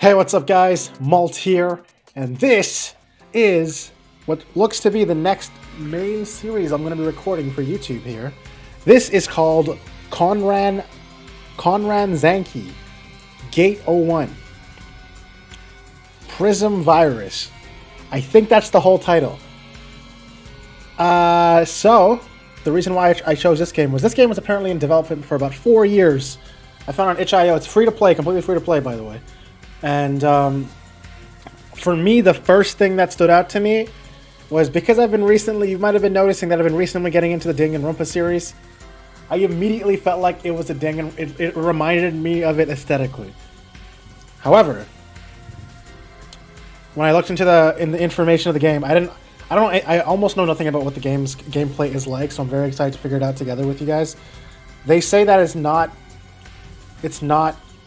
Hey, what's up guys? Malt here, and this is what looks to be the next main series I'm going to be recording for YouTube here. This is called Konran Zanki, GATE01, Prism Virus. I think that's the whole title. So, the reason why I chose this game was apparently in development for about 4 years. I found it on itch.io. It's free to play, completely free to play, by the way. And for me, the first thing that stood out to me was because I've been recently, you might have been noticing that I've been recently getting into the Danganronpa series. I immediately felt like it was a it reminded me of it aesthetically. However, when I looked into the information of the game, I almost know nothing about what the game's gameplay is like, so I'm very excited to figure it out together with you guys. They say that it's not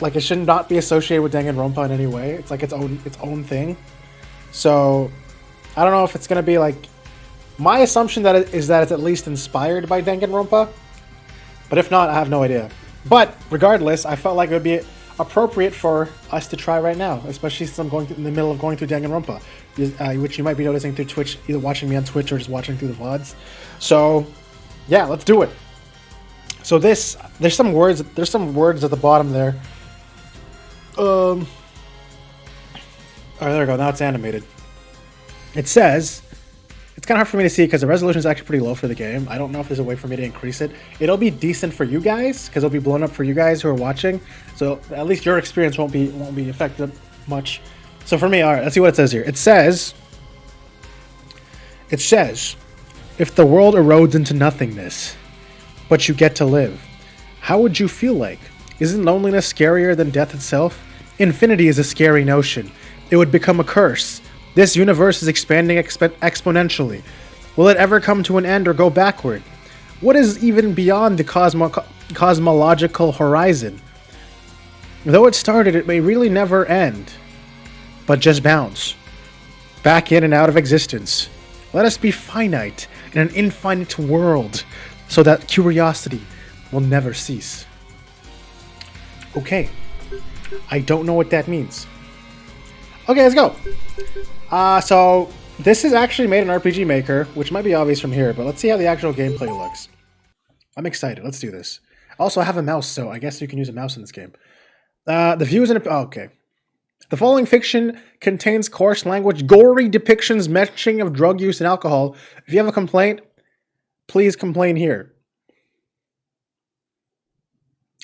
like it should not be associated with Danganronpa in any way. It's like its own thing. So I don't know if it's gonna be like, my assumption is that it's at least inspired by Danganronpa, but if not, I have no idea. But regardless, I felt like it would be appropriate for us to try right now, especially since I'm in the middle of going through Danganronpa, which you might be noticing through Twitch, either watching me on Twitch or just watching through the VODs. So yeah, let's do it. So there's some words at the bottom there. Oh, there we go. Now it's animated. It says, it's kind of hard for me to see because the resolution is actually pretty low for the game. I don't know if there's a way for me to increase it. It'll be decent for you guys because it'll be blown up for you guys who are watching. So at least your experience won't be affected much. So for me, all right, let's see what it says here. It says, if the world erodes into nothingness, but you get to live, how would you feel like? Isn't loneliness scarier than death itself? Infinity is a scary notion. It would become a curse. This universe is expanding exponentially. Will it ever come to an end or go backward? What is even beyond the cosmological horizon? Though it started, it may really never end, but just bounce back in and out of existence. Let us be finite in an infinite world, so that curiosity will never cease. Okay, I don't know what that means. Okay, let's go. So this is actually made in RPG Maker, which might be obvious from here, but let's see how the actual gameplay looks. I'm excited. Let's do this. Also, I have a mouse, so I guess you can use a mouse in this game. The views and okay. The following fiction contains coarse language, gory depictions, mentioning of drug use and alcohol. If you have a complaint, please complain here.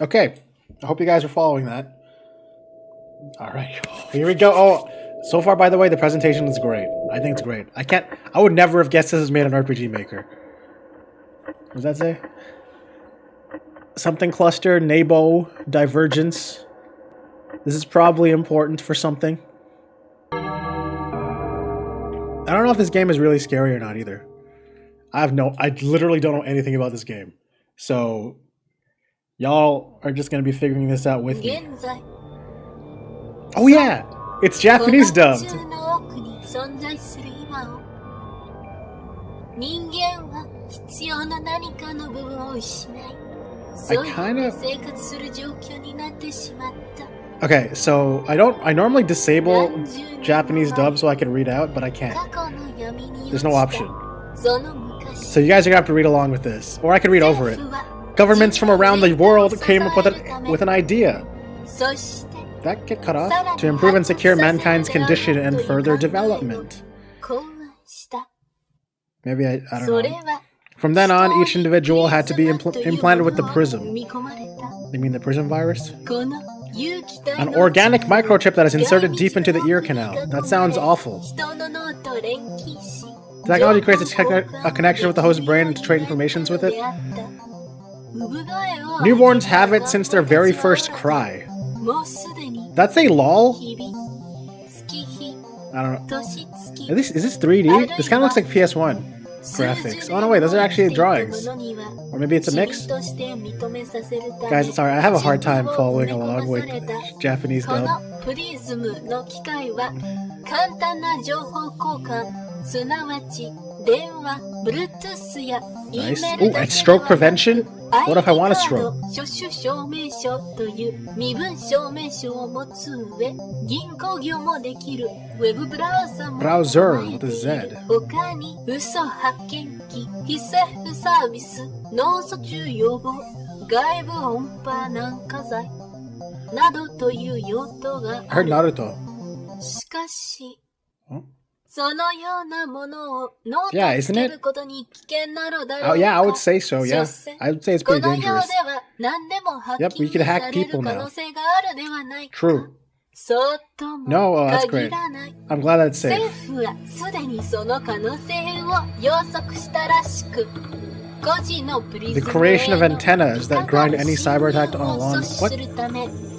Okay, I hope you guys are following that. All right, here we go. Oh, so far, by the way, the presentation is great. I think it's great. I would never have guessed this was made on RPG Maker. What does that say? Something cluster, Nabo, divergence. This is probably important for something. I don't know if this game is really scary or not either. I literally don't know anything about this game. So y'all are just going to be figuring this out with me. Oh yeah! It's Japanese dubbed! Okay, so I normally disable Japanese dub so I can read out, but I can't. There's no option. So you guys are going to have to read along with this. Or I can read over it. Governments from around the world came up with an idea. That get cut off? To improve and secure mankind's condition and further development. Maybe I don't know. From then on, each individual had to be implanted with the Prism. You mean the Prism virus? An organic microchip that is inserted deep into the ear canal. That sounds awful. Technology creates a connection with the host brain to trade informations with it. Newborns have it since their very first cry. That's a lol? I don't know. Is this 3D? This kind of looks like PS1 graphics. Oh no, wait, those are actually drawings. Or maybe it's a mix? Guys, sorry, I have a hard time following along with Japanese dub. Nice. Ooh, and stroke prevention? What if I want a stroke? Browser with a Z. I heard Naruto. Huh? Yeah, isn't it? Oh, yeah, I would say so, yeah. I would say it's pretty dangerous. Yep, we could hack people now. True. No, oh, that's great. I'm glad that's safe. The creation of antennas that grind any cyber attack on a lawn. What?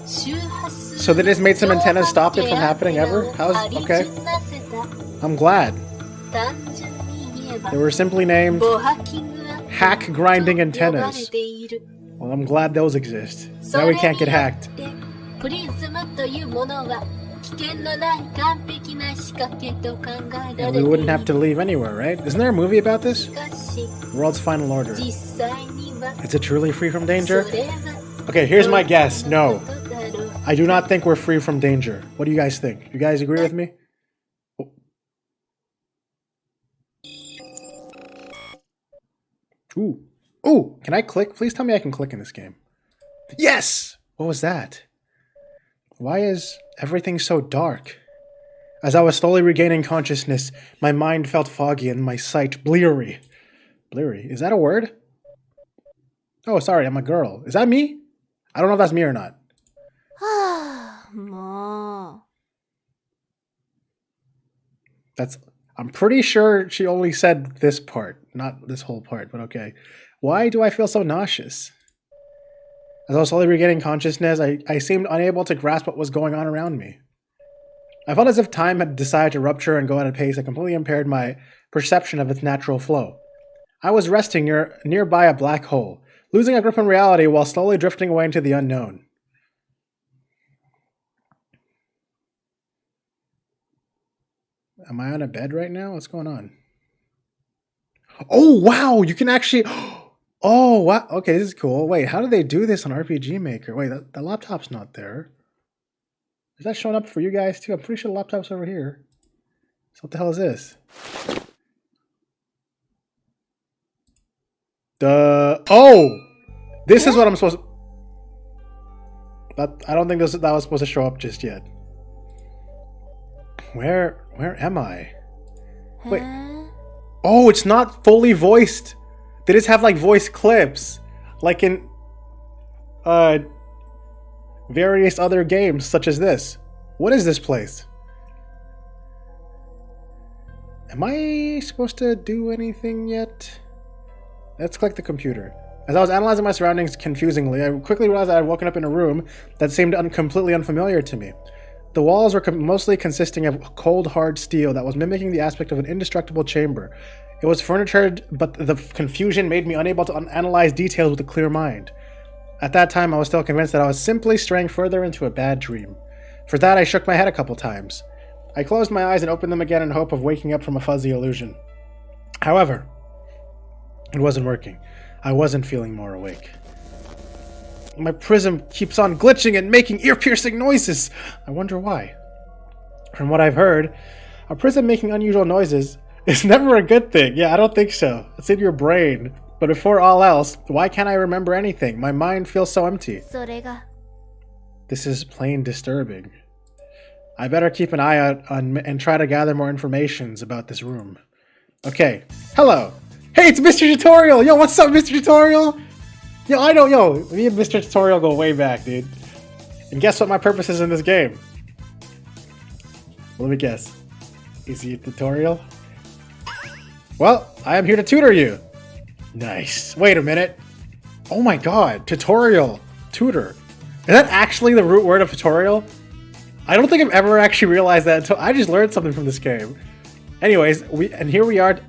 So they just made some antennas stop it from happening ever? How's okay? I'm glad. They were simply named hack grinding antennas. Well, I'm glad those exist. Now we can't get hacked. And we wouldn't have to leave anywhere, right? Isn't there a movie about this? World's Final Order. Is it truly free from danger? Okay, here's my guess. No. I do not think we're free from danger. What do you guys think? You guys agree with me? Ooh. Ooh, can I click? Please tell me I can click in this game. Yes! What was that? Why is everything so dark? As I was slowly regaining consciousness, my mind felt foggy and my sight bleary. Bleary? Is that a word? Oh, sorry, I'm a girl. Is that me? I don't know if that's me or not. That's... I'm pretty sure she only said this part, not this whole part, but okay. Why do I feel so nauseous? As I was slowly regaining consciousness, I seemed unable to grasp what was going on around me. I felt as if time had decided to rupture and go at a pace that completely impaired my perception of its natural flow. I was resting nearby a black hole, losing a grip on reality while slowly drifting away into the unknown. Am I on a bed right now? What's going on? Oh, wow! You can actually... Oh, wow. Okay, this is cool. Wait, how do they do this on RPG Maker? Wait, the laptop's not there. Is that showing up for you guys too? I'm pretty sure the laptop's over here. So what the hell is this? Oh! This is what I'm supposed to... I don't think that was supposed to show up just yet. Where am I? Wait. Oh, it's not fully voiced. They just have like voice clips. Like in various other games such as this. What is this place? Am I supposed to do anything yet? Let's click the computer. As I was analyzing my surroundings confusingly, I quickly realized that I had woken up in a room that seemed completely unfamiliar to me. The walls were mostly consisting of cold, hard steel that was mimicking the aspect of an indestructible chamber. It was furnitured, but the confusion made me unable to analyze details with a clear mind. At that time, I was still convinced that I was simply straying further into a bad dream. For that, I shook my head a couple times. I closed my eyes and opened them again in hope of waking up from a fuzzy illusion. However, it wasn't working. I wasn't feeling more awake. My prism keeps on glitching and making ear-piercing noises. I wonder why. From what I've heard, a prism making unusual noises is never a good thing. Yeah, I don't think so. It's in your brain. But before all else, why can't I remember anything? My mind feels so empty. This is plain disturbing. I better keep an eye out and try to gather more information about this room. Okay. Hello. Hey, it's Mr. Tutorial. Yo, what's up, Mr. Tutorial? Yo, me and Mr. Tutorial go way back, dude. And guess what my purpose is in this game? Let me guess. Is he a tutorial? Well, I am here to tutor you. Nice. Wait a minute. Oh my god, tutorial. Tutor. Is that actually the root word of tutorial? I don't think I've ever actually realized that until I just learned something from this game. Anyways, here we are.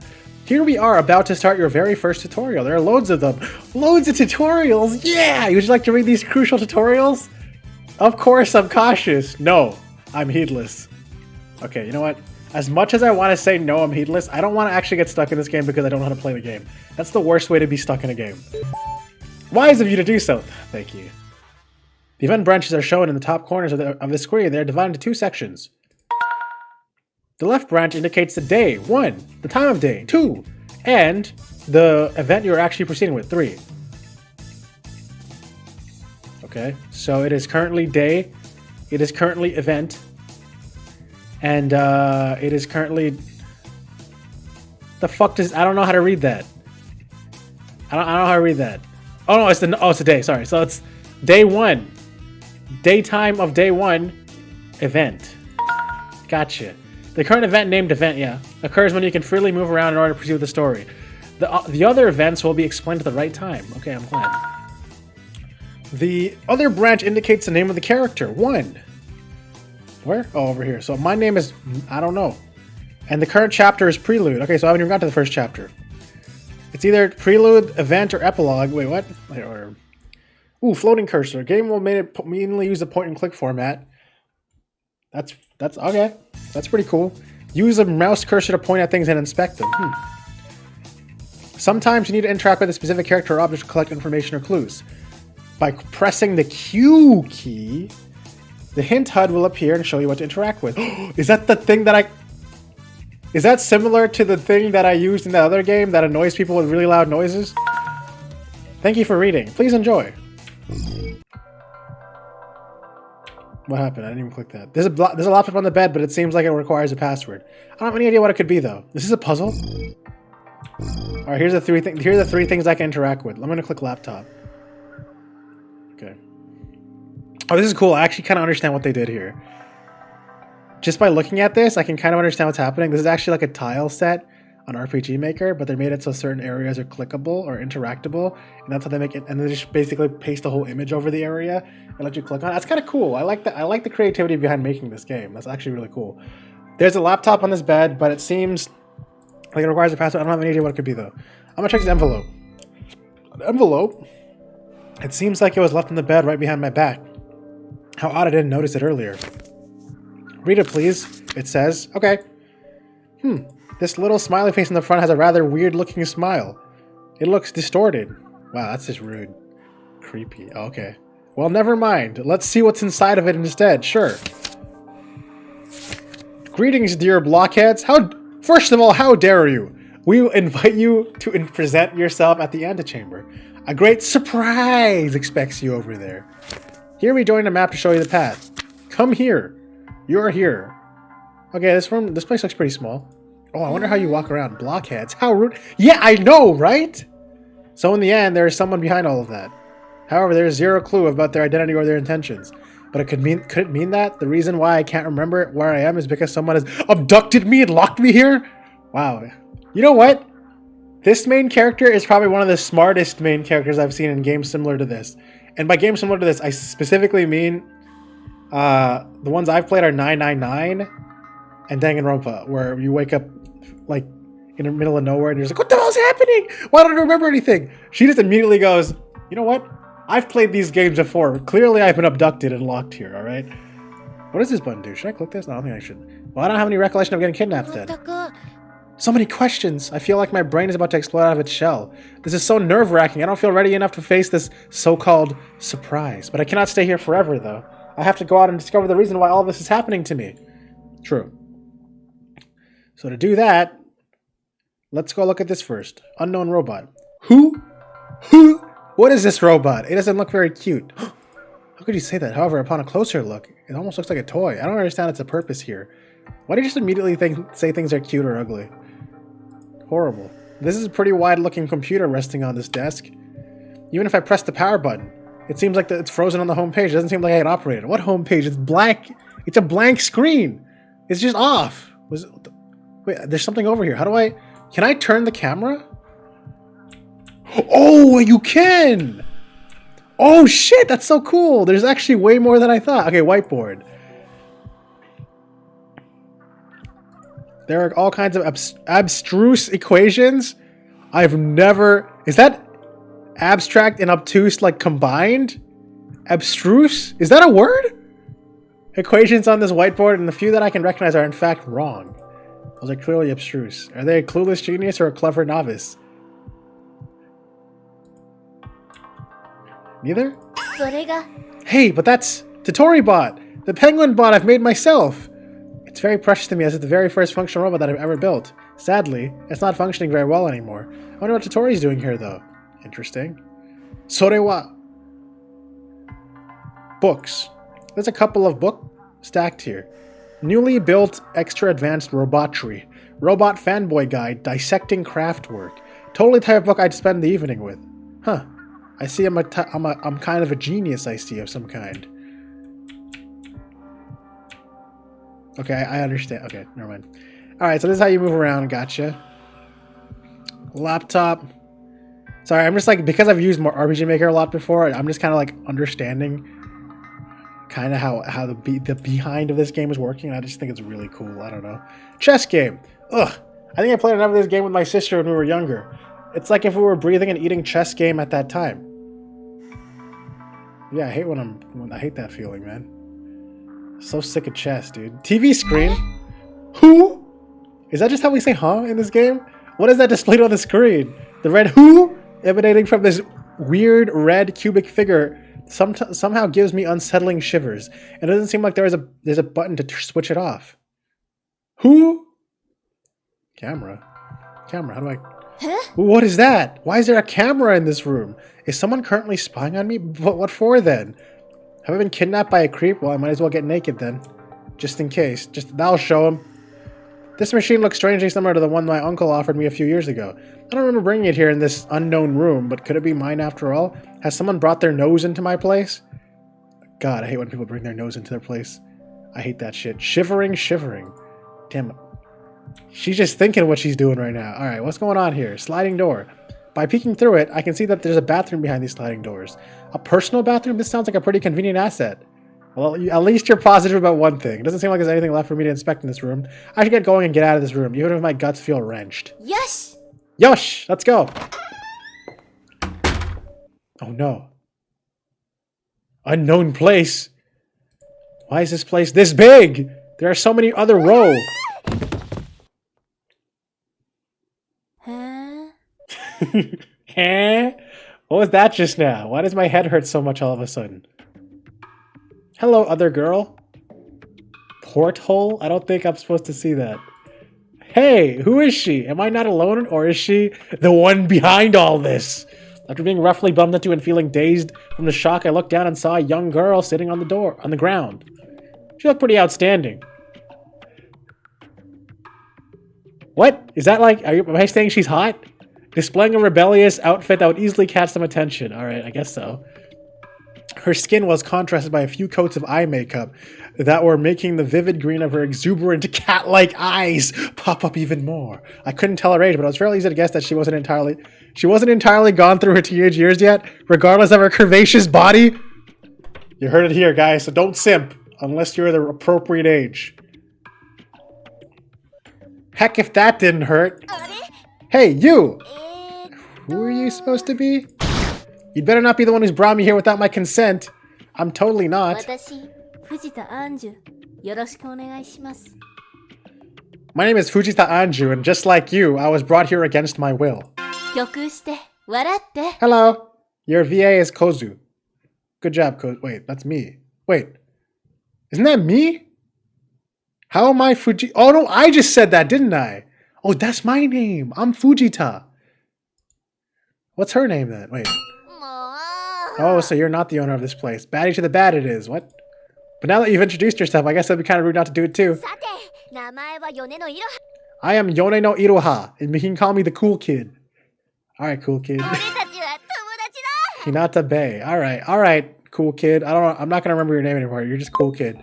Here we are about to start your very first tutorial. There are loads of them. Loads of tutorials! Yeah! Would you like to read these crucial tutorials? Of course I'm cautious. No, I'm heedless. Okay, you know what? As much as I want to say no, I'm heedless, I don't want to actually get stuck in this game because I don't know how to play the game. That's the worst way to be stuck in a game. Wise of you to do so. Thank you. The event branches are shown in the top corners of the screen. They are divided into 2 sections. The left branch indicates the day, 1, the time of day, 2, and the event you're actually proceeding with, 3. Okay, so it is currently day, it is currently event, and it is currently... The fuck does... I don't know how to read that. I don't know how to read that. Oh no, it's a day, sorry. So it's day 1. Daytime of day 1, event. Gotcha. The current event named event, yeah, occurs when you can freely move around in order to proceed with the story. The other events will be explained at the right time. Okay, I'm glad. The other branch indicates the name of the character. 1. Where? Oh, over here. So my name is... I don't know. And the current chapter is Prelude. Okay, so I haven't even got to the first chapter. It's either Prelude, Event, or Epilogue. Wait, what? Ooh, floating cursor. Game will mainly use the point-and-click format. That's okay. That's pretty cool. Use a mouse cursor to point at things and inspect them. Sometimes you need to interact with a specific character or object to collect information or clues. By pressing the Q key, the hint HUD will appear and show you what to interact with. Is that the thing that I... Is that similar to the thing that I used in the other game that annoys people with really loud noises? Thank you for reading. Please enjoy. What happened? I didn't even click that. There's a laptop on the bed, but it seems like it requires a password. I don't have any idea what it could be, though. This is a puzzle? Alright, here's the 3 things. Here are the 3 things I can interact with. I'm gonna click laptop. Okay. Oh, this is cool. I actually kind of understand what they did here. Just by looking at this, I can kind of understand what's happening. This is actually like a tile set on RPG Maker, but they made it so certain areas are clickable or interactable, and that's how they make it. And they just basically paste the whole image over the area and let you click on it. That's kind of cool. I like that. I like the creativity behind making this game. That's actually really cool. There's a laptop on this bed, but it seems like it requires a password. I don't have any idea what it could be though. I'm gonna check this envelope. An envelope. It seems like it was left in the bed right behind my back. How odd I didn't notice it earlier. Read it, please. It says, okay. This little smiley face in the front has a rather weird-looking smile. It looks distorted. Wow, that's just rude. Creepy. Okay. Well, never mind. Let's see what's inside of it instead. Sure. Greetings, dear blockheads. First of all, how dare you? We invite you to present yourself at the antechamber. A great surprise expects you over there. Here we join a map to show you the path. Come here. You're here. Okay, this place looks pretty small. Oh, I wonder how you walk around. Blockheads. How rude. Yeah, I know, right? So in the end, there is someone behind all of that. However, there is zero clue about their identity or their intentions. But could it mean that the reason why I can't remember where I am is because someone has abducted me and locked me here? Wow. You know what? This main character is probably one of the smartest main characters I've seen in games similar to this. And by games similar to this, I specifically mean the ones I've played are 999 and Danganronpa, where you wake up like in the middle of nowhere and you're just like, what the hell's happening? Why don't I remember anything? She just immediately goes, you know what? I've played these games before. Clearly I've been abducted and locked here, alright? What does this button do? Should I click this? No, I don't think I should. Well, I don't have any recollection of getting kidnapped then. So many questions. I feel like my brain is about to explode out of its shell. This is so nerve-wracking. I don't feel ready enough to face this so-called surprise. But I cannot stay here forever, though. I have to go out and discover the reason why all this is happening to me. True. So to do that, let's go look at this first. Unknown robot. Who? What is this robot? It doesn't look very cute. How could you say that? However, upon a closer look, it almost looks like a toy. I don't understand its purpose here. Why do you just immediately say things are cute or ugly? Horrible. This is a pretty wide-looking computer resting on this desk. Even if I press the power button, it seems like it's frozen on the home page. It doesn't seem like I can operate it. What home page? It's blank. It's a blank screen. It's just off. Wait, there's something over here. How do I... Can I turn the camera? Oh, you can! Oh shit, that's so cool. There's actually way more than I thought. Okay, whiteboard. There are all kinds of abstruse equations. I've never... Is that abstract and obtuse like combined? Abstruse? Is that a word? Equations on this whiteboard, and the few that I can recognize are in fact wrong. Those are clearly abstruse. Are they a clueless genius or a clever novice? Neither? Hey, but that's Totori bot! The penguin bot I've made myself! It's very precious to me as it's the very first functional robot that I've ever built. Sadly, it's not functioning very well anymore. I wonder what Totori's doing here, though. Interesting. Sorewa! Books. There's a couple of books stacked here. Newly built extra advanced robotry. Robot fanboy guide dissecting craftwork. Totally the type of book I'd spend the evening with. Huh. I see I'm kind of a genius, I see, of some kind. Okay, I understand. Okay, never mind. Alright, so this is how you move around. Gotcha. Laptop. Sorry, I'm just like, because I've used more RPG Maker a lot before, I'm just kind of like understanding kind of how the behind of this game is working. I just think it's really cool. I don't know. Chess game. Ugh. I think I played enough of this game with my sister when we were younger. It's like if we were breathing and eating chess game at that time. Yeah, I hate I hate that feeling, man. So sick of chess, dude. TV screen. Who? Is that just how we say huh in this game? What is that displayed on the screen? The red who emanating from this weird red cubic figure somehow gives me unsettling shivers. It doesn't seem like there's a button to switch it off. Who? Camera. Camera, how do I... Huh? What is that? Why is there a camera in this room? Is someone currently spying on me? What for then? Have I been kidnapped by a creep? Well, I might as well get naked then. Just in case. That'll show him. This machine looks strangely similar to the one my uncle offered me a few years ago. I don't remember bringing it here in this unknown room, but could it be mine after all? Has someone brought their nose into my place? God, I hate when people bring their nose into their place. I hate that shit. Shivering. Damn it. She's just thinking what she's doing right now. Alright, what's going on here? Sliding door. By peeking through it, I can see that there's a bathroom behind these sliding doors. A personal bathroom? This sounds like a pretty convenient asset. Well, at least you're positive about one thing. It doesn't seem like there's anything left for me to inspect in this room. I should get going and get out of this room, even if my guts feel wrenched. Yes! Yosh! Let's go! Oh no. Unknown place? Why is this place this big? There are so many other rows. Huh? What was that just now? Why does my head hurt so much all of a sudden? Hello, other girl. Porthole? I don't think I'm supposed to see that. Hey, who is she? Am I not alone, or is she the one behind all this? After being roughly bumped into and feeling dazed from the shock, I looked down and saw a young girl sitting on the ground. She looked pretty outstanding. What? Is that like, am I saying she's hot? Displaying a rebellious outfit that would easily catch some attention. Alright, I guess so. Her skin was contrasted by a few coats of eye makeup that were making the vivid green of her exuberant cat-like eyes pop up even more. I couldn't tell her age, but it was fairly easy to guess that she wasn't entirely gone through her teenage years yet, regardless of her curvaceous body. You heard it here, guys, so don't simp unless you're the appropriate age. Heck, if that didn't hurt. Hey, you! Who are you supposed to be? You'd better not be the one who's brought me here without my consent. I'm totally not. My name is Fujita Anju, and just like you, I was brought here against my will. Hello. Your VA is Kozu. Good job, Kozu. Wait, that's me. Wait. Isn't that me? How am I Fuji? Oh no, I just said that, didn't I? Oh, that's my name. I'm Fujita. What's her name then? Wait. Oh, so you're not the owner of this place. Baddie to the bad it is. What? But now that you've introduced yourself, I guess it'd be kind of rude not to do it too. I am YONENO Iroha, and you can call me the cool kid. Alright, cool kid. Hinata Bay. Alright, cool kid. I'm not gonna remember your name anymore. You're just cool kid.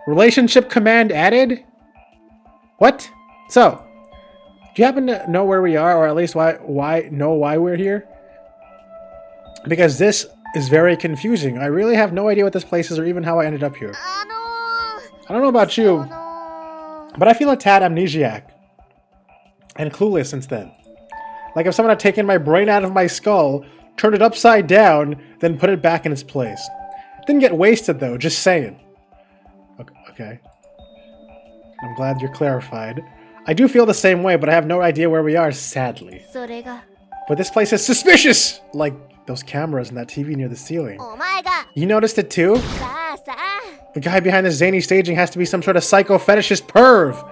Relationship command added? What? So, do you happen to know where we are, or at least why we're here? Because this is very confusing. I really have no idea what this place is or even how I ended up here. I don't know about you, but I feel a tad amnesiac and clueless since then. Like if someone had taken my brain out of my skull, turned it upside down, then put it back in its place. Didn't get wasted though, just saying. Okay. I'm glad you're clarified. I do feel the same way, but I have no idea where we are, sadly. But this place is suspicious! Like those cameras and that TV near the ceiling. You noticed it too? The guy behind the zany staging has to be some sort of psycho fetishist perv!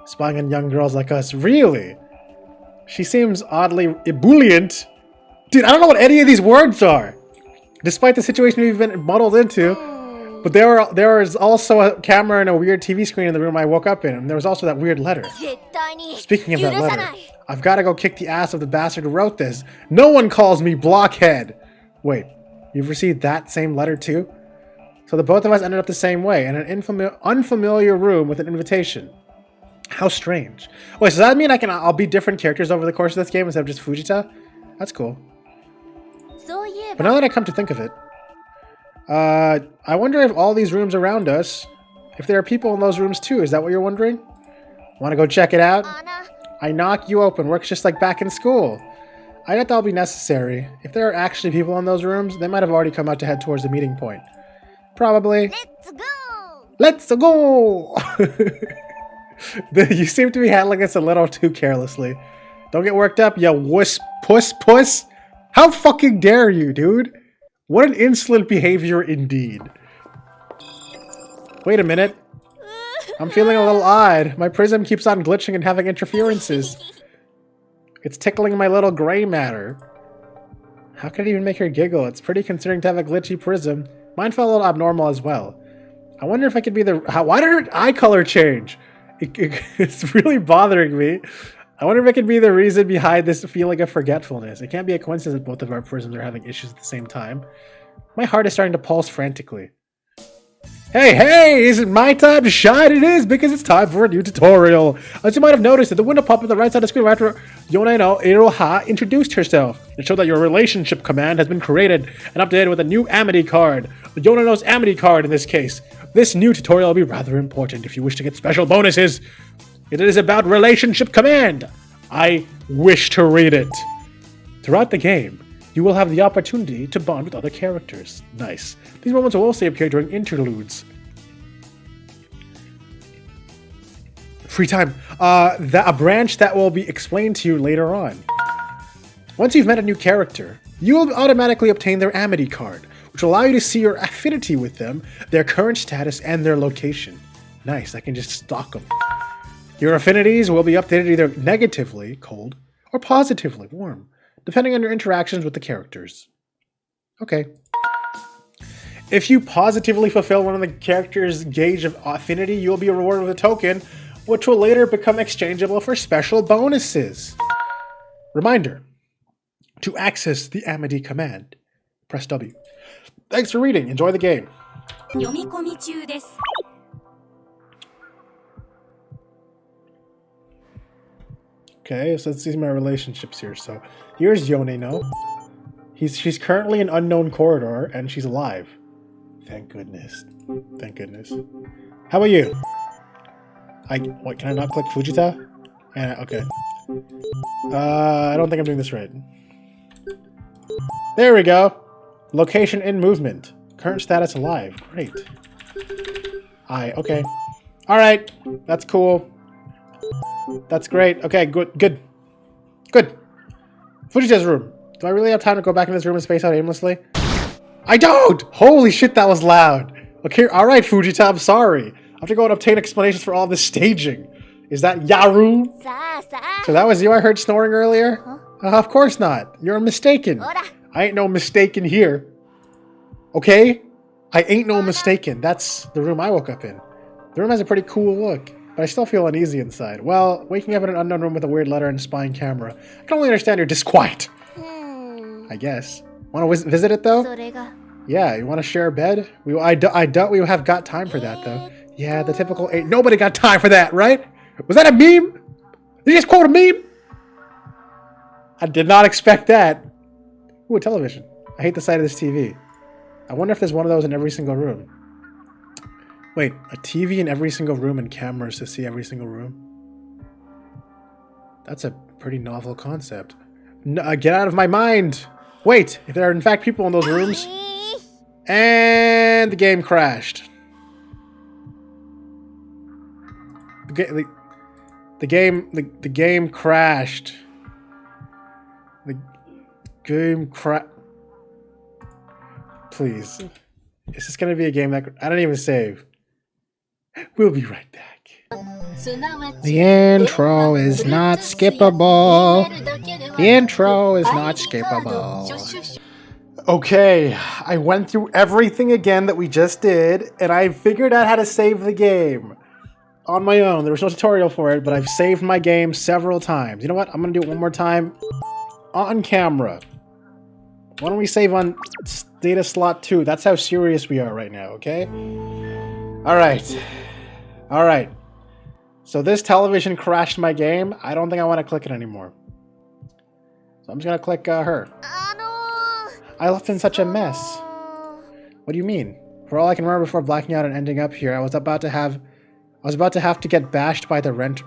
Spying on young girls like us, really? She seems oddly ebullient. Dude, I don't know what any of these words are! Despite the situation we've been muddled into, but there is also a camera and a weird TV screen in the room I woke up in, and there was also that weird letter. Speaking of that letter, I've got to go kick the ass of the bastard who wrote this. No one calls me Blockhead! Wait, you've received that same letter too? So the both of us ended up the same way, in an unfamiliar room with an invitation. How strange. Wait, so does that mean I'll be different characters over the course of this game instead of just Fujita? That's cool. But now that I come to think of it, I wonder if all these rooms around us, if there are people in those rooms too. Is that what you're wondering? Want to go check it out? I knock, you open. Works just like back in school. I doubt that'll be necessary. If there are actually people in those rooms, they might have already come out to head towards the meeting point. Probably. Let's go! Let's go! You seem to be handling this a little too carelessly. Don't get worked up, you wuss puss. How fucking dare you, dude? What an insolent behavior indeed. Wait a minute. I'm feeling a little odd. My prism keeps on glitching and having interferences. It's tickling my little gray matter. How could it even make her giggle? It's pretty concerning to have a glitchy prism. Mine felt a little abnormal as well. I wonder if I could be the... Why did her eye color change? It's really bothering me. I wonder if it could be the reason behind this feeling of forgetfulness. It can't be a coincidence that both of our prisms are having issues at the same time. My heart is starting to pulse frantically. Hey, is it my time to shine? It is, because it's time for a new tutorial. As you might have noticed, at the window pop at the right side of the screen right after YONENO Iroha introduced herself. It showed that your relationship command has been created and updated with a new Amity card. YONENO's Amity card in this case. This new tutorial will be rather important if you wish to get special bonuses. It is about relationship command. I wish to read it. Throughout the game, you will have the opportunity to bond with other characters. Nice. These moments will also appear during interludes. Free time. A branch that will be explained to you later on. Once you've met a new character, you will automatically obtain their Amity card, which will allow you to see your affinity with them, their current status, and their location. Nice, I can just stalk them. Your affinities will be updated either negatively, cold, or positively, warm, depending on your interactions with the characters. Okay. If you positively fulfill one of the characters' gauge of affinity, you will be rewarded with a token, which will later become exchangeable for special bonuses. Reminder, to access the Amity command, press W. Thanks for reading. Enjoy the game. Okay, so let's see my relationships here. So here's YONENO. She's currently in unknown corridor and she's alive. Thank goodness. Thank goodness. How about you? What, can I not click Fujita? Okay. I don't think I'm doing this right. There we go. Location in movement. Current status alive. Great. Okay. Alright. That's cool. That's great. Okay, good. Fujita's room. Do I really have time to go back in this room and space out aimlessly? I don't! Holy shit, that was loud. Okay, alright, Fujita, I'm sorry. I have to go and obtain explanations for all this staging. Is that Yaru? So that was you I heard snoring earlier? Huh? Of course not. You're mistaken. I ain't no mistaken here. Okay? I ain't no mistaken. That's the room I woke up in. The room has a pretty cool look, but I still feel uneasy inside. Well, waking up in an unknown room with a weird letter and spying camera. I can only understand your disquiet. I guess. Want to visit it though? Yeah, you want to share a bed? I doubt we have got time for that though. Yeah, the typical ain't nobody got time for that, right? Was that a meme? Did you just quote a meme? I did not expect that. Ooh, a television. I hate the sight of this TV. I wonder if there's one of those in every single room. Wait, a TV in every single room and cameras to see every single room? That's a pretty novel concept. Get out of my mind! Wait, if there are in fact people in those rooms... And the game crashed. The game crashed. The game Please. Is this gonna be a game that I don't even save? We'll be right back. The intro is not skippable. The intro is not skippable. Okay, I went through everything again that we just did, and I figured out how to save the game. On my own. There was no tutorial for it, but I've saved my game several times. You know what? I'm gonna do it one more time on camera. Why don't we save on data slot 2? That's how serious we are right now, okay? Alright. Alright. So this television crashed my game. I don't think I want to click it anymore. So I'm just gonna click her. I left in such a mess. What do you mean? For all I can remember before blacking out and ending up here, I was about to have to get bashed by the rent.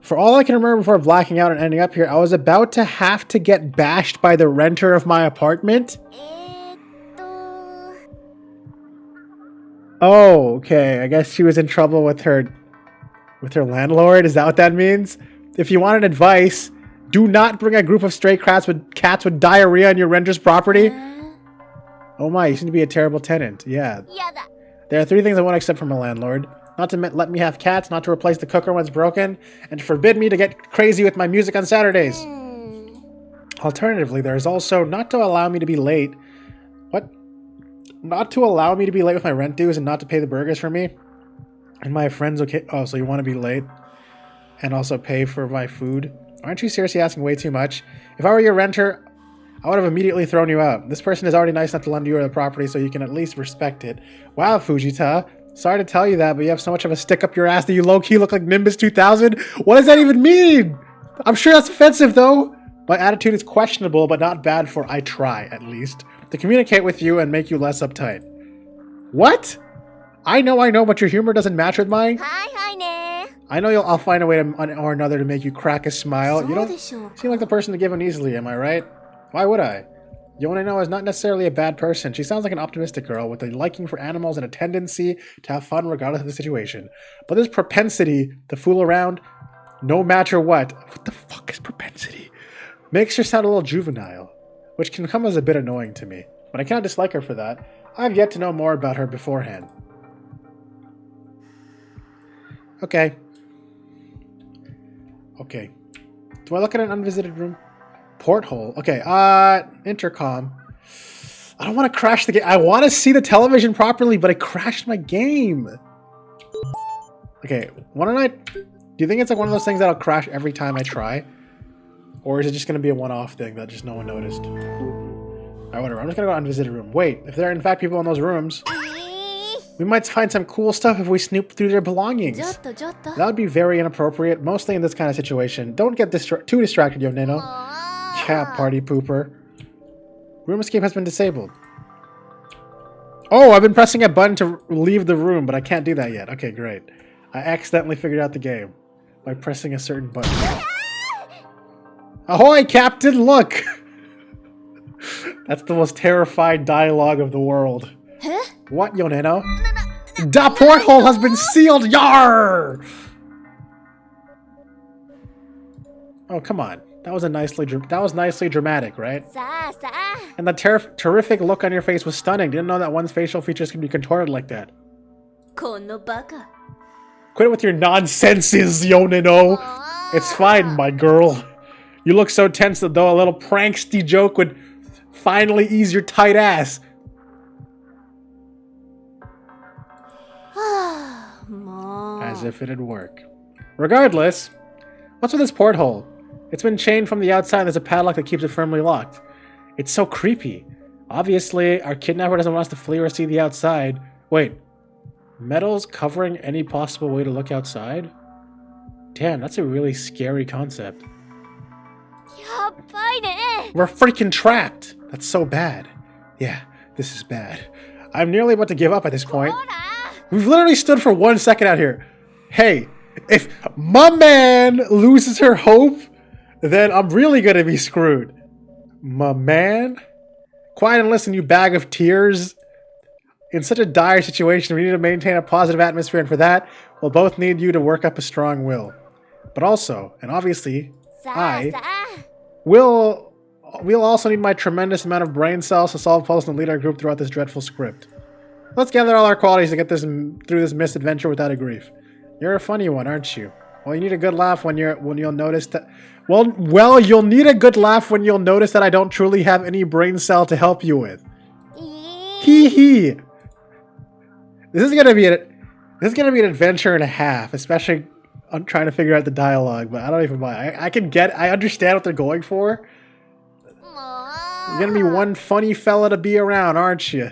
For all I can remember before blacking out and ending up here, I was about to have to get bashed by the renter of my apartment. Oh, okay. I guess she was in trouble with her landlord. Is that what that means? If you wanted advice, do not bring a group of stray cats with diarrhea on your renter's property. Oh my, you seem to be a terrible tenant. Yeah. There are 3 things I won't accept from a landlord. Not to let me have cats, not to replace the cooker when it's broken, and to forbid me to get crazy with my music on Saturdays. Alternatively, there is also not to allow me to be late. What? Not to allow me to be late with my rent dues and not to pay the burgers for me? And my friends okay? Oh, so you want to be late? And also pay for my food? Aren't you seriously asking way too much? If I were your renter, I would have immediately thrown you out. This person is already nice enough to lend you the property, so you can at least respect it. Wow, Fujita. Sorry to tell you that, but you have so much of a stick up your ass that you low-key look like Nimbus 2000. What does that even mean? I'm sure that's offensive, though. My attitude is questionable, but not bad for I try, at least, to communicate with you and make you less uptight. What? I know, but your humor doesn't match with mine. I know I'll find a way or another to make you crack a smile. You don't seem like the person to give in easily, am I right? Why would I? YONENO is not necessarily a bad person. She sounds like an optimistic girl with a liking for animals and a tendency to have fun regardless of the situation. But this propensity to fool around, no matter what the fuck is propensity? Makes her sound a little juvenile, which can come as a bit annoying to me. But I cannot dislike her for that. I've yet to know more about her beforehand. Okay. Okay. Do I look at an unvisited room? Porthole. Okay, intercom. I don't want to crash the game. I want to see the television properly, but I crashed my game. Okay, do you think it's like one of those things that'll crash every time I try? Or is it just going to be a one-off thing that just no one noticed? Alright, whatever. I'm just going to go unvisited room. Wait, if there are in fact people in those rooms, we might find some cool stuff if we snoop through their belongings. That would be very inappropriate, mostly in this kind of situation. Don't get too distracted, YONENO. Yeah, party pooper. Room escape has been disabled. Oh, I've been pressing a button to leave the room, but I can't do that yet. Okay, great. I accidentally figured out the game by pressing a certain button. Ahoy, Captain, look! That's the most terrifying dialogue of the world. Huh? What, YONENO? The porthole has been sealed, yar! Oh, come on. That was nicely dramatic, right? And the terrific look on your face was stunning. Didn't know that one's facial features can be contorted like that. Quit it with your nonsenses, YONENO. It's fine, my girl. You look so tense that though a little pranksty joke would finally ease your tight ass. As if it'd work. Regardless, what's with this porthole? It's been chained from the outside and there's a padlock that keeps it firmly locked. It's so creepy. Obviously, our kidnapper doesn't want us to flee or see the outside. Wait, metal's covering any possible way to look outside? Damn, that's a really scary concept. We're freaking trapped! That's so bad. Yeah, this is bad. I'm nearly about to give up at this point. We've literally stood for 1 second out here. Hey, if my man loses her hope, then I'm really gonna be screwed. My man? Quiet and listen, you bag of tears. In such a dire situation, we need to maintain a positive atmosphere, and for that, we'll both need you to work up a strong will. But also, and obviously, we'll also need my tremendous amount of brain cells to solve puzzles and lead our group throughout this dreadful script. Let's gather all our qualities to get this through this misadventure without a grief. You're a funny one, aren't you? Well, you need a good laugh when you'll notice that. Well, you'll need a good laugh when you'll notice that I don't truly have any brain cell to help you with. Hee hee. This is gonna be an adventure and a half, especially on trying to figure out the dialogue. But I don't even mind. I understand what they're going for. You're gonna be one funny fella to be around, aren't you?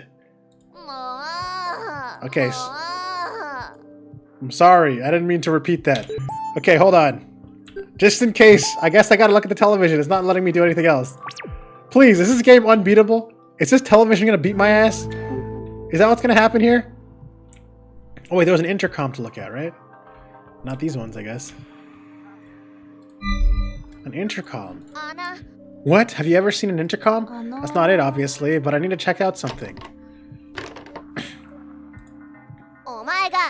Okay. I'm sorry. I didn't mean to repeat that. Okay, hold on. Just in case, I guess I gotta look at the television. It's not letting me do anything else. Please, is this game unbeatable? Is this television gonna beat my ass? Is that what's gonna happen here? Oh wait, there was an intercom to look at, right? Not these ones, I guess. An intercom. What? Have you ever seen an intercom? That's not it, obviously, but I need to check out something.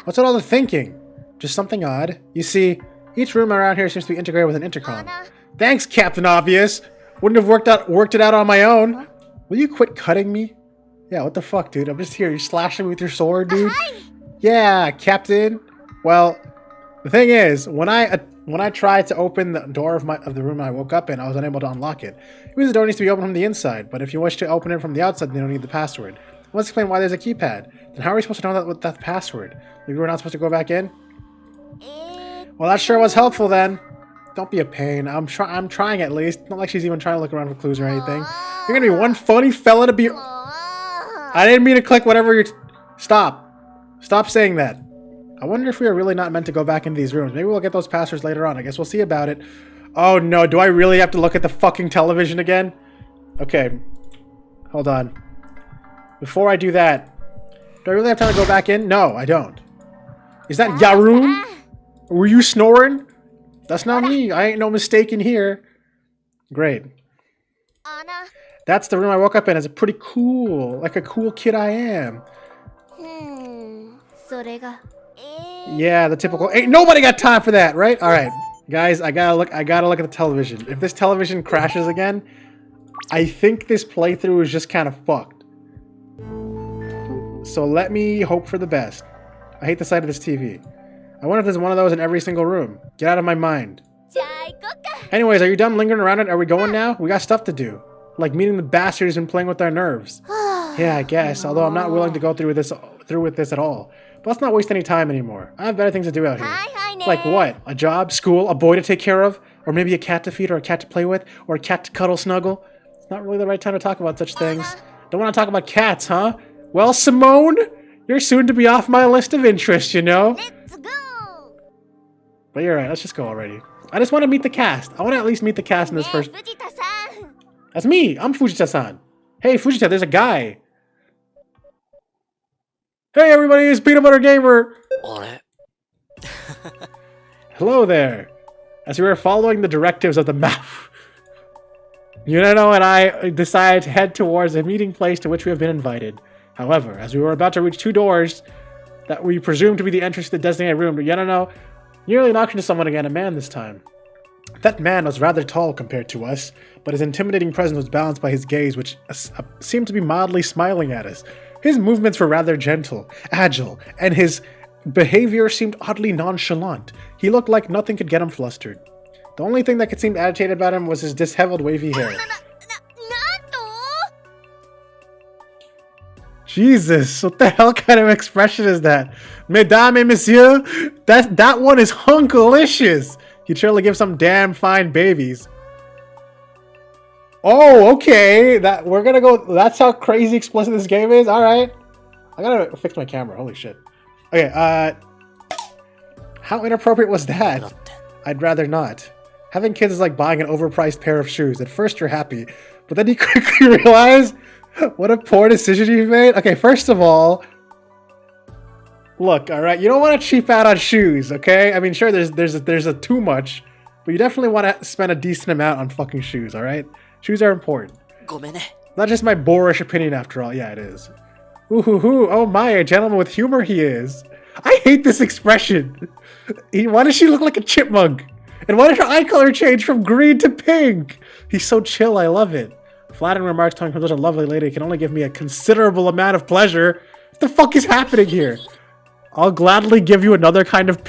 What's with all the thinking? Just something odd. You see, each room around here seems to be integrated with an intercom. Thanks, Captain Obvious! Wouldn't have worked it out on my own. Will you quit cutting me? Yeah, what the fuck, dude? I'm just here. You're slashing me with your sword, dude? Yeah, Captain. Well, the thing is, when I tried to open the door of the room I woke up in, I was unable to unlock it. It means the door needs to be opened from the inside, but if you wish to open it from the outside, then you don't need the password. Let's explain why there's a keypad. Then how are we supposed to know that with that password? Maybe we're not supposed to go back in? Well, that sure was helpful then. Don't be a pain. I'm trying at least. Not like she's even trying to look around for clues or anything. You're gonna be one funny fella to be. I didn't mean to click whatever you're. Stop. Stop saying that. I wonder if we are really not meant to go back into these rooms. Maybe we'll get those passwords later on. I guess we'll see about it. Oh no, do I really have to look at the fucking television again? Okay. Hold on. Before I do that, do I really have time to go back in? No, I don't. Is that Yaroon? Were you snoring? That's not me. I ain't no mistake in here. Great. That's the room I woke up in. It's pretty cool. Like a cool kid I am. Yeah, the typical. Ain't nobody got time for that, right? All right, guys. I gotta look at the television. If this television crashes again, I think this playthrough is just kind of fucked. So let me hope for the best. I hate the sight of this TV. I wonder if there's one of those in every single room. Get out of my mind. Anyways, are you done lingering around it? Are we going now? We got stuff to do. Like meeting the bastard who's been playing with our nerves. Yeah, I guess. Although I'm not willing to go through with this at all. But let's not waste any time anymore. I have better things to do out here. Like what? A job? School? A boy to take care of? Or maybe a cat to feed or a cat to play with? Or a cat to cuddle snuggle? It's not really the right time to talk about such things. Don't want to talk about cats, huh? Well, Simone, you're soon to be off my list of interests, you know? Let's go! But you're right, let's just go already. I just want to meet the cast. I want to at least meet the cast in this first... That's me! I'm Fujita-san. Hey, Fujita, there's a guy. Hey, everybody, it's Peanut Butter Gamer! Hello there. As we were following the directives of the map, YONENO and I decided to head towards a meeting place to which we have been invited. However, as we were about to reach two doors that we presumed to be the entrance to the designated room, YONENO nearly knocked into someone again, a man this time. That man was rather tall compared to us, but his intimidating presence was balanced by his gaze, which seemed to be mildly smiling at us. His movements were rather gentle, agile, and his behavior seemed oddly nonchalant. He looked like nothing could get him flustered. The only thing that could seem agitated about him was his disheveled wavy hair. Jesus, what the hell kind of expression is that? Mesdames et messieurs, that one is hunkalicious. He'd surely give some damn fine babies. Oh, okay. We're gonna go. That's how crazy explicit this game is. All right. I gotta fix my camera. Holy shit. Okay. How inappropriate was that? I'd rather not. Having kids is like buying an overpriced pair of shoes. At first you're happy, but then you quickly realize what a poor decision you've made. Okay, first of all, look, all right, you don't want to cheap out on shoes, okay? I mean, sure, there's a too much, but you definitely want to spend a decent amount on fucking shoes, all right? Shoes are important. Not just my boorish opinion, after all. Yeah, it is. Ooh hoo hoo, oh my, a gentleman with humor he is. I hate this expression. Why does she look like a chipmunk? And why did her eye color change from green to pink? He's so chill, I love it. Flattering remarks coming from such a lovely lady can only give me a considerable amount of pleasure. What the fuck is happening here? I'll gladly give you another kind of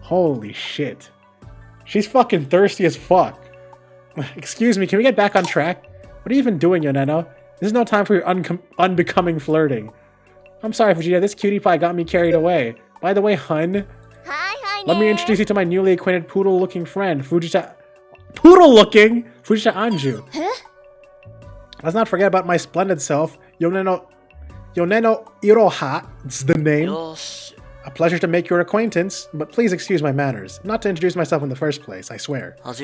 Holy shit. She's fucking thirsty as fuck. Excuse me, can we get back on track? What are you even doing, Yoneno? This is no time for your unbecoming flirting. I'm sorry, Vegeta, this cutie pie got me carried away. By the way, hun, let me introduce you to my newly acquainted poodle-looking friend, Fujita... Poodle-looking? Fujita Anju. Huh? Let's not forget about my splendid self, Yoneno Iroha. It's the name. A pleasure to make your acquaintance, but please excuse my manners. Not to introduce myself in the first place, I swear. But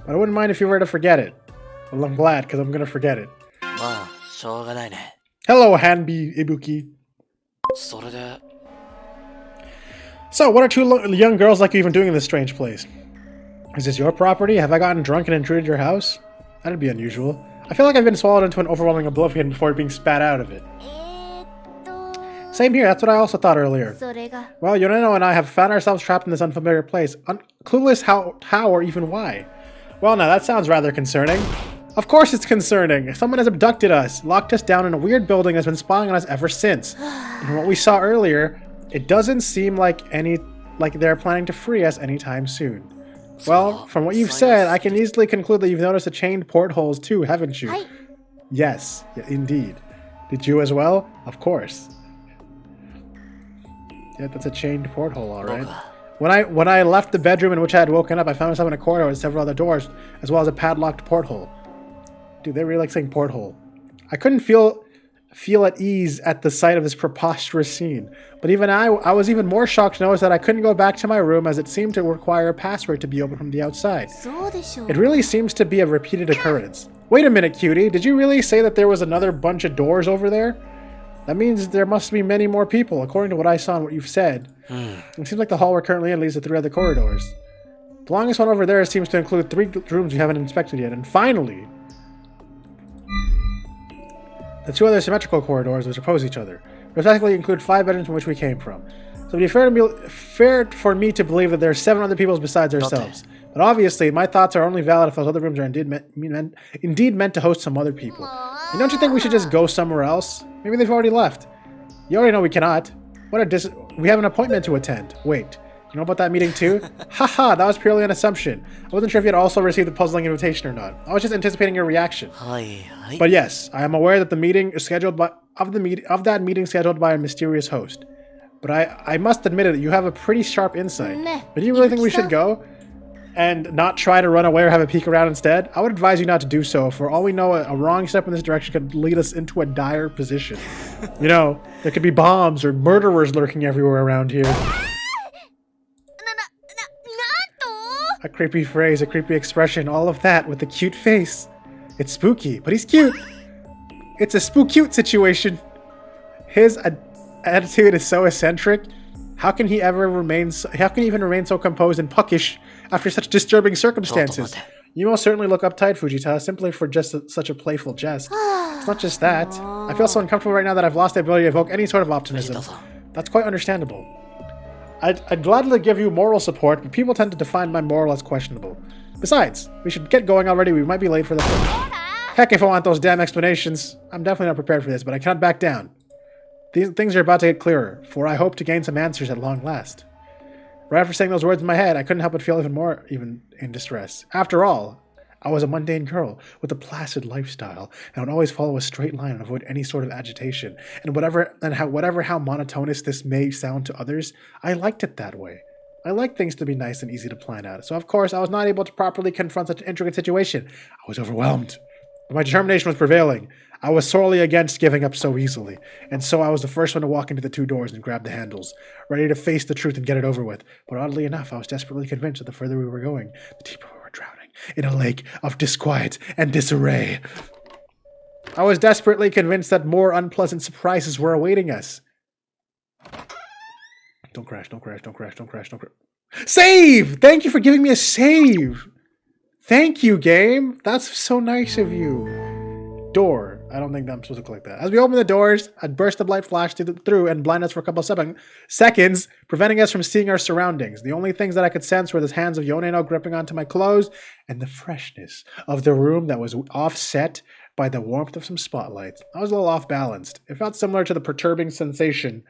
I wouldn't mind if you were to forget it. Well, I'm glad, because I'm gonna forget it. Hello, Hanbi Ibuki. So, what are two young girls like you even doing in this strange place? Is this your property? Have I gotten drunk and intruded your house? That'd be unusual. I feel like I've been swallowed into an overwhelming oblivion before being spat out of it. Same here, that's what I also thought earlier. Well, Yoneno and I have found ourselves trapped in this unfamiliar place, clueless how or even why. Well, now that sounds rather concerning. Of course it's concerning. Someone has abducted us, locked us down in a weird building and has been spying on us ever since. And from what we saw earlier, it doesn't seem like they're planning to free us anytime soon. Well, from what you've said, I can easily conclude that you've noticed the chained portholes too, haven't you? Yes, indeed. Did you as well? Of course. Yeah, that's a chained porthole, alright. When I left the bedroom in which I had woken up, I found myself in a corridor with several other doors, as well as a padlocked porthole. Dude, they really like saying porthole. I couldn't feel at ease at the sight of this preposterous scene. But even I was even more shocked to notice that I couldn't go back to my room as it seemed to require a password to be opened from the outside. It really seems to be a repeated occurrence. Wait a minute, cutie. Did you really say that there was another bunch of doors over there? That means there must be many more people, according to what I saw and what you've said. It seems like the hall we're currently in leads to 3 other corridors. The longest one over there seems to include 3 rooms we haven't inspected yet. And finally, the 2 other symmetrical corridors which oppose each other, respectively include 5 bedrooms from which we came from. So it'd be fair for me to believe that there are 7 other peoples besides ourselves. But obviously, my thoughts are only valid if those other rooms are indeed meant to host some other people. And don't you think we should just go somewhere else? Maybe they've already left. You already know we cannot. We have an appointment to attend. Wait, you know about that meeting too? Haha, that was purely an assumption. I wasn't sure if you had also received the puzzling invitation or not. I was just anticipating your reaction. But yes, I am aware that the meeting is scheduled of that meeting scheduled by a mysterious host. But I must admit it, you have a pretty sharp insight. But do you really think we should go? And not try to run away or have a peek around instead? I would advise you not to do so. For all we know, a wrong step in this direction could lead us into a dire position. You know, there could be bombs or murderers lurking everywhere around here. A creepy phrase, a creepy expression, all of that with a cute face. It's spooky, but he's cute. It's a spook-cute situation. His attitude is so eccentric. How can he even remain so composed and puckish after such disturbing circumstances? You most certainly look uptight, Fujita, simply for just such a playful jest. It's not just that. I feel so uncomfortable right now that I've lost the ability to evoke any sort of optimism. That's quite understandable. I'd gladly give you moral support, but people tend to define my moral as questionable. Besides, we should get going already. We might be late for the film. Heck, if I want those damn explanations. I'm definitely not prepared for this, but I cannot back down. These things are about to get clearer, for I hope to gain some answers at long last. Right after saying those words in my head, I couldn't help but feel even in distress. After all, I was a mundane girl with a placid lifestyle, and would always follow a straight line and avoid any sort of agitation. And how monotonous this may sound to others, I liked it that way. I like things to be nice and easy to plan out. So of course, I was not able to properly confront such an intricate situation. I was overwhelmed. But my determination was prevailing. I was sorely against giving up so easily, and so I was the first one to walk into the 2 doors and grab the handles, ready to face the truth and get it over with. But oddly enough, I was desperately convinced that the further we were going, the deeper we were drowning in a lake of disquiet and disarray. I was desperately convinced that more unpleasant surprises were awaiting us. Don't crash, don't crash, don't crash, don't crash, don't crash. Save! Thank you for giving me a save! Thank you, game. That's so nice of you. Door. I don't think I'm supposed to click that. As we open the doors, a burst of light flashed through and blinded us for a couple of seconds, preventing us from seeing our surroundings. The only things that I could sense were the hands of YONENO gripping onto my clothes and the freshness of the room that was offset by the warmth of some spotlights. I was a little off-balanced. It felt similar to the perturbing sensation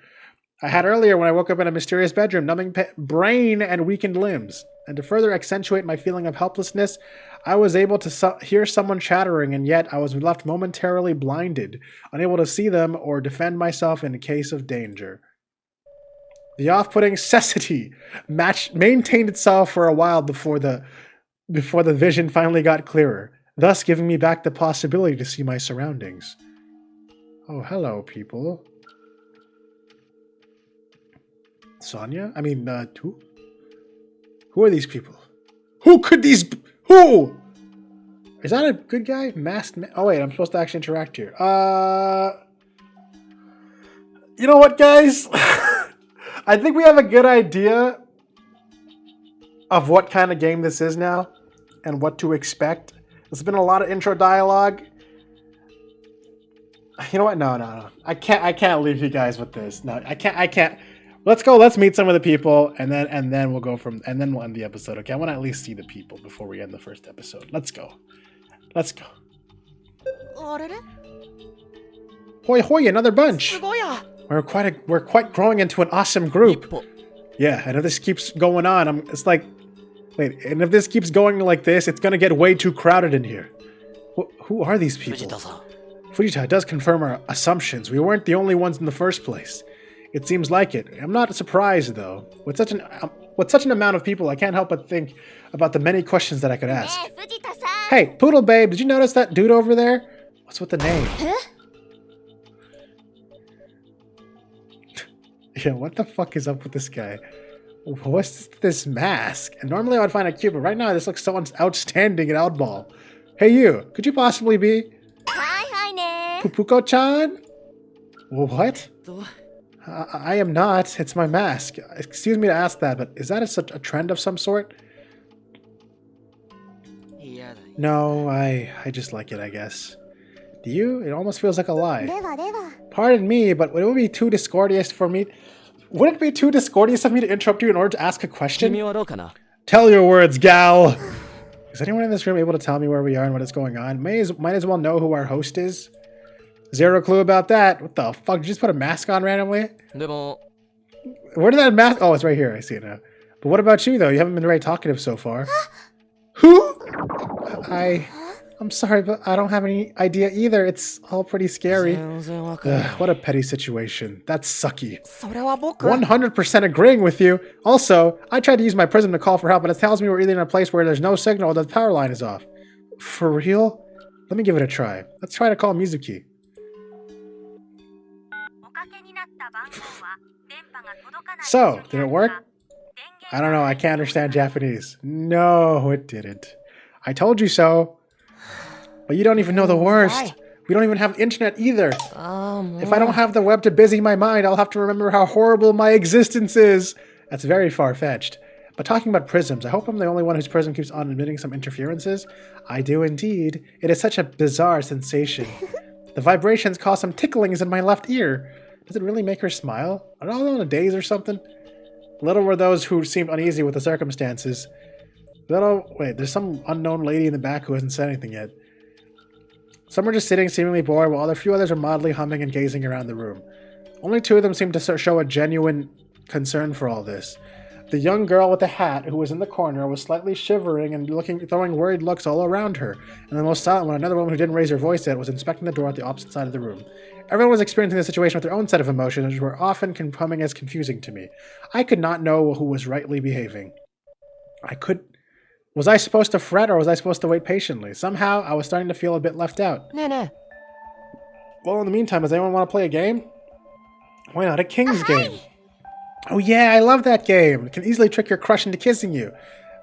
I had earlier when I woke up in a mysterious bedroom, numbing brain and weakened limbs. And to further accentuate my feeling of helplessness, I was able to hear someone chattering, and yet I was left momentarily blinded, unable to see them or defend myself in case of danger. The off-putting cessity maintained itself for a while before the vision finally got clearer, thus giving me back the possibility to see my surroundings. Oh, hello, people. Sonia? I mean, who? Who are these people? Who could these... Who? Is that a good guy? Masked man? Oh, wait, I'm supposed to actually interact here. You know what, guys? I think we have a good idea of what kind of game this is now and what to expect. There's been a lot of intro dialogue. You know what? No. I can't leave you guys with this. No, I can't. Let's go. Let's meet some of the people, and then we'll go and then we'll end the episode. Okay, I want to at least see the people before we end the first episode. Let's go. Hoi hoi, another bunch. We're quite growing into an awesome group. Yeah, and if this keeps going on, it's like, wait, and if this keeps going like this, it's gonna get way too crowded in here. Who are these people? Fujita does confirm our assumptions. We weren't the only ones in the first place. It seems like it. I'm not surprised, though. With such an amount of people, I can't help but think about the many questions that I could ask. Hey, Poodle Babe, did you notice that dude over there? What's with the name? Yeah, what the fuck is up with this guy? What's this mask? And normally I would find it cute, but right now this looks so outstanding and oddball. Hey you, could you possibly be? Pupuko-chan? What? I am not. It's my mask. Excuse me to ask that, but is that a trend of some sort? No, I just like it, I guess. Do you? It almost feels like a lie. Pardon me, but would it be too discourteous for me? Would it be too discourteous of me to interrupt you in order to ask a question? Tell your words, gal! Is anyone in this room able to tell me where we are and what is going on? Might as well know who our host is. Zero clue about that. What the fuck? Did you just put a mask on randomly? Where did that mask... Oh, it's right here. I see it now. But what about you, though? You haven't been very talkative so far. Who? I'm sorry, but I don't have any idea either. It's all pretty scary. Ugh, what a petty situation. That's sucky. 100% agreeing with you. Also, I tried to use my Prism to call for help, but it tells me we're either in a place where there's no signal or the power line is off. For real? Let me give it a try. Let's try to call Mizuki. So, did it work? I don't know, I can't understand Japanese. No, it didn't. I told you so. But you don't even know the worst. We don't even have internet either. If I don't have the web to busy my mind, I'll have to remember how horrible my existence is. That's very far-fetched. But talking about prisms, I hope I'm the only one whose prism keeps on emitting some interferences. I do indeed. It is such a bizarre sensation. The vibrations cause some ticklings in my left ear. Does it really make her smile? Are they all on a daze or something? Little were those who seemed uneasy with the circumstances. Wait, there's some unknown lady in the back who hasn't said anything yet. Some were just sitting, seemingly bored, while a few others were mildly humming and gazing around the room. Only two of them seemed to show a genuine concern for all this. The young girl with the hat, who was in the corner, was slightly shivering and throwing worried looks all around her, and the most silent one, another woman who didn't raise her voice yet, was inspecting the door at the opposite side of the room. Everyone was experiencing the situation with their own set of emotions, which were often coming as confusing to me. I could not know who was rightly behaving. Was I supposed to fret, or was I supposed to wait patiently? Somehow, I was starting to feel a bit left out. Well, in the meantime, does anyone want to play a game? Why not a King's game? Oh yeah, I love that game. It can easily trick your crush into kissing you.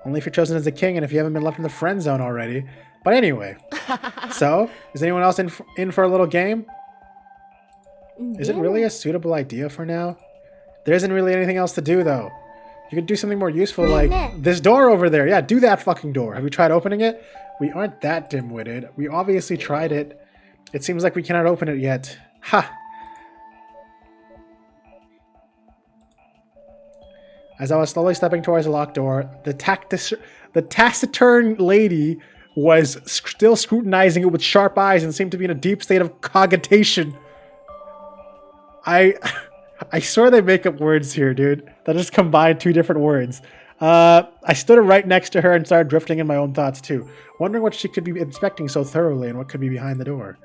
Only if you're chosen as a king and if you haven't been left in the friend zone already. But anyway. So, is anyone else in for a little game? Is it really a suitable idea for now? There isn't really anything else to do, though. You could do something more useful like this door over there. Yeah, do that fucking door. Have we tried opening it? We aren't that dim-witted. We obviously tried it. It seems like we cannot open it yet. Ha! As I was slowly stepping towards the locked door, the taciturn lady was still scrutinizing it with sharp eyes and seemed to be in a deep state of cogitation. I swear they make up words here, dude. That just combine two different words. I stood right next to her and started drifting in my own thoughts too, wondering what she could be inspecting so thoroughly and what could be behind the door.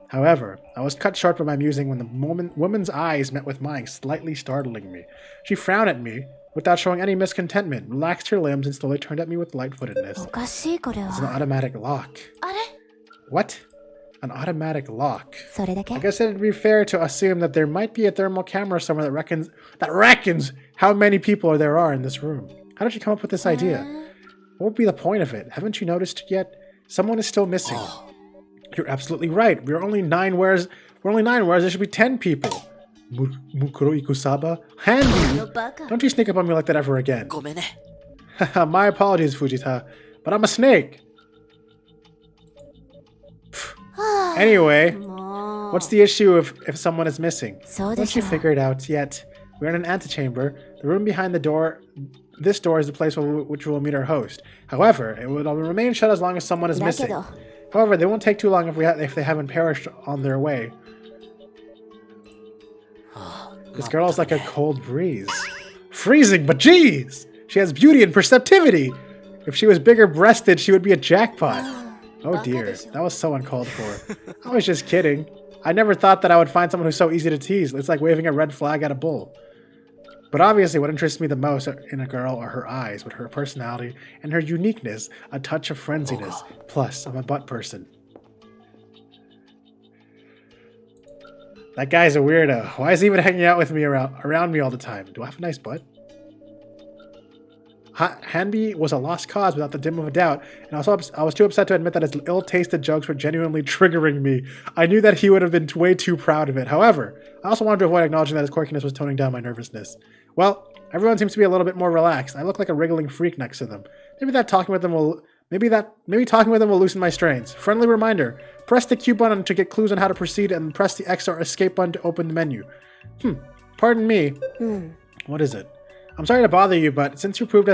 However, I was cut short from my musing when the woman's eyes met with mine, slightly startling me. She frowned at me without showing any miscontentment, relaxed her limbs, and slowly turned at me with light-footedness. It's an automatic lock. What? An automatic lock. I guess it'd be fair to assume that there might be a thermal camera somewhere that reckons how many people there are in this room. How did you come up with this idea? What would be the point of it? Haven't you noticed yet? Someone is still missing. You're absolutely right. We're only 9 whereas there should be 10 people. Mukuro Ikusaba? Handy! Don't you sneak up on me like that ever again. My apologies, Fujita, but I'm a snake. Anyway, what's the issue if someone is missing? Don't you figure it out yet? We're in an antechamber. The room behind the door. This door is the place which will meet our host. However, it will remain shut as long as someone is missing. However, they won't take too long if they haven't perished on their way. This girl is like a cold breeze. Freezing, but geez! She has beauty and perceptivity! If she was bigger-breasted, she would be a jackpot. Oh dear, that was so uncalled for. I was just kidding. I never thought that I would find someone who's so easy to tease. It's like waving a red flag at a bull. But obviously what interests me the most in a girl are her eyes, with her personality and her uniqueness, a touch of frenziness. Plus, I'm a butt person. That guy's a weirdo. Why is he even hanging out with me around me all the time? Do I have a nice butt? Hanby was a lost cause without the dim of a doubt, and I was too upset to admit that his ill-tasted jokes were genuinely triggering me. I knew that he would have been way too proud of it. However, I also wanted to avoid acknowledging that his quirkiness was toning down my nervousness. Well, everyone seems to be a little bit more relaxed. I look like a wriggling freak next to them. Maybe talking with them will loosen my strains. Friendly reminder: press the Q button to get clues on how to proceed, and press the X or escape button to open the menu. Pardon me. What is it? I'm sorry to bother you, but since you proved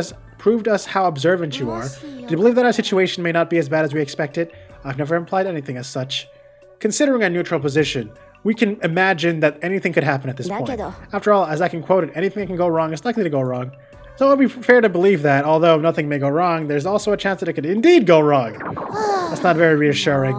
us how observant you are, do you believe that our situation may not be as bad as we expected? I've never implied anything as such. Considering a neutral position, we can imagine that anything could happen at this point. After all, as I can quote it, anything that can go wrong is likely to go wrong. So it would be fair to believe that, although nothing may go wrong, there's also a chance that it could indeed go wrong. That's not very reassuring.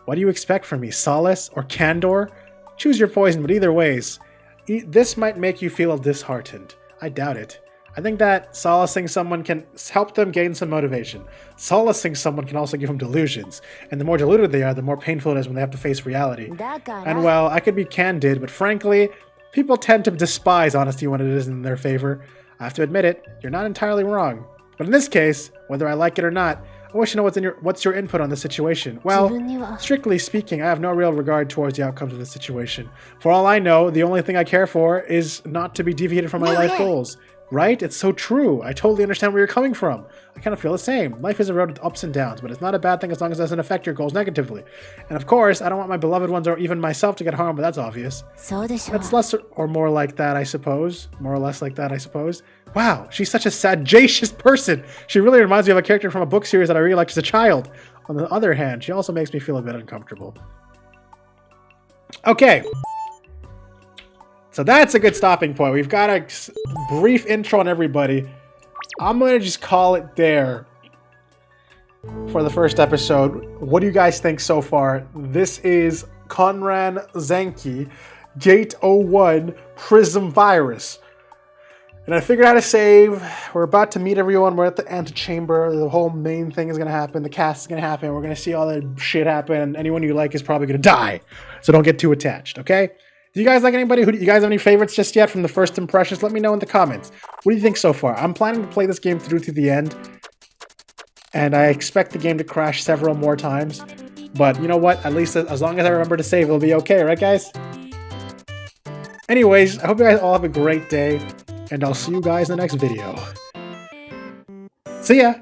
What do you expect from me? Solace or candor? Choose your poison, but either ways, this might make you feel disheartened. I doubt it. I think that solacing someone can help them gain some motivation. Solacing someone can also give them delusions, and the more deluded they are, the more painful it is when they have to face reality. And well, I could be candid, but frankly, people tend to despise honesty when it is in their favor. I have to admit it, you're not entirely wrong. But in this case, whether I like it or not, I wish to know what's your input on the situation. Well, strictly speaking, I have no real regard towards the outcomes of the situation. For all I know, the only thing I care for is not to be deviated from my life goals. Right? It's so true. I totally understand where you're coming from. I kind of feel the same. Life is a road with ups and downs, but it's not a bad thing as long as it doesn't affect your goals negatively. And of course, I don't want my beloved ones or even myself to get harmed, but that's obvious. That's less or more like that, I suppose. More or less like that, I suppose. Wow, she's such a sagacious person. She really reminds me of a character from a book series that I really liked as a child. On the other hand, she also makes me feel a bit uncomfortable. Okay. So that's a good stopping point. We've got a brief intro on everybody. I'm going to just call it there for the first episode. What do you guys think so far? This is Konran Zanki, GATE01, Prism Virus. And I figured out how to save. We're about to meet everyone. We're at the antechamber. The whole main thing is going to happen. The cast is going to happen. We're going to see all that shit happen. And anyone you like is probably going to die. So don't get too attached, okay? Do you guys like anybody? You guys have any favorites just yet from the first impressions? Let me know in the comments. What do you think so far? I'm planning to play this game through to the end. And I expect the game to crash several more times. But you know what? At least as long as I remember to save, it'll be okay, right guys? Anyways, I hope you guys all have a great day. and I'll see you guys in the next video. See ya!